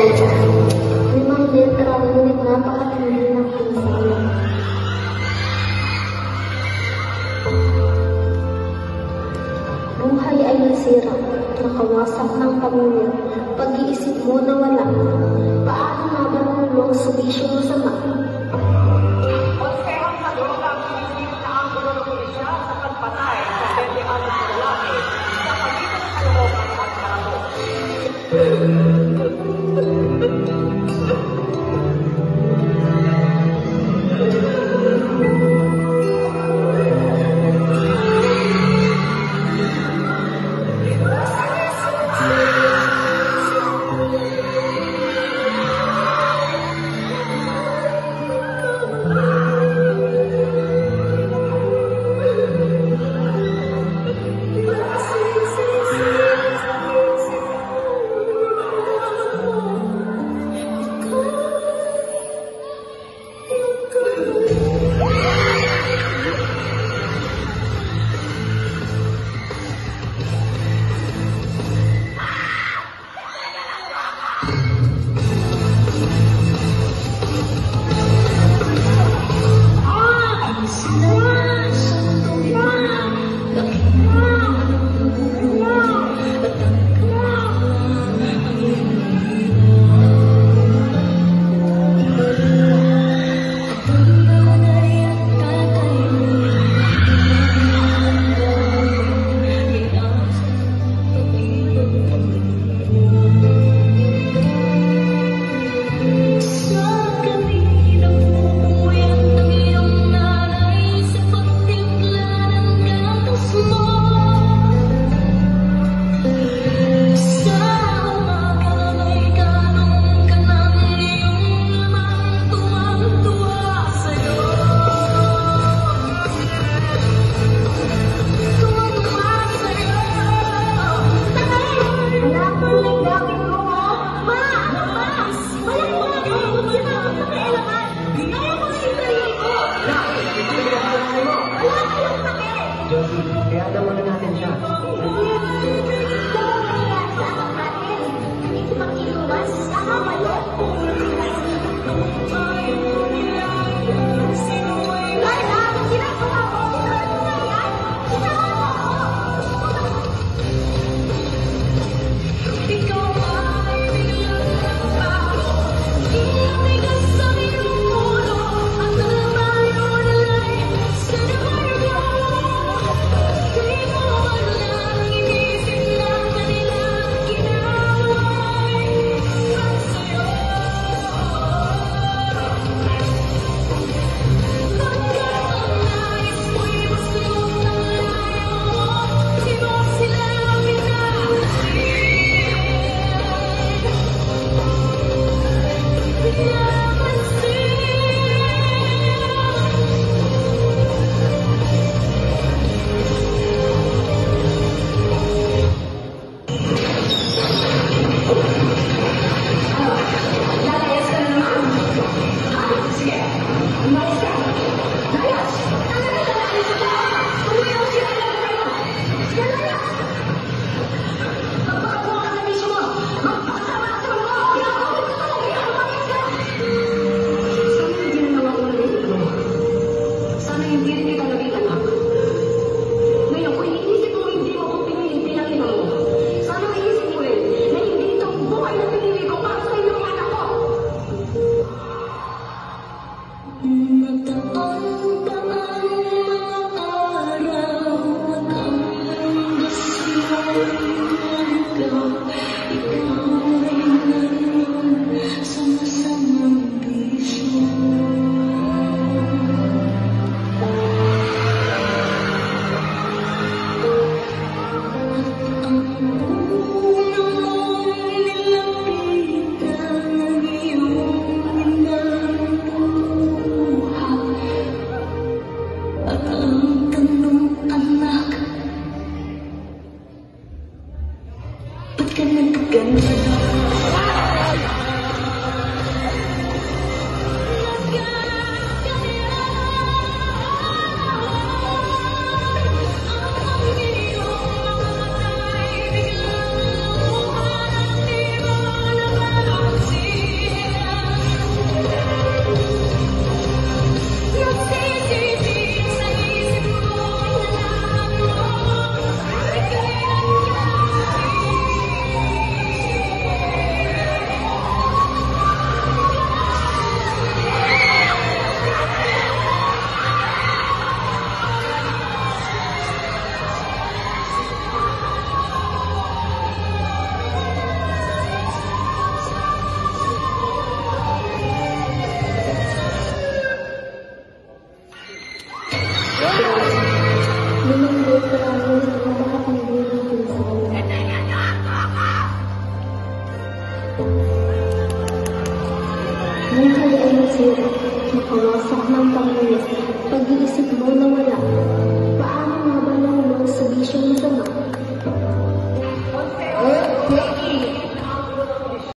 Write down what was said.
Limang letra, ngunit napakatindi ng pinsala. Buhay ay nasira, nakawasak ng pamilya, pag-iisip mo na wala. Paano nga ba nulong sa bisyong masama? Konsehong sa droga ang pinipilit na ang gulo ng pulisya sa pagpatay sa 20 anos na lalaki sa pagitan ng Caloocan at Marato. Kaya alam mo na natin siya. Lumambot na ako ng makapanggulo ng pinsala. Buhay ay masira, makawasak ng pangulo, pag-iisip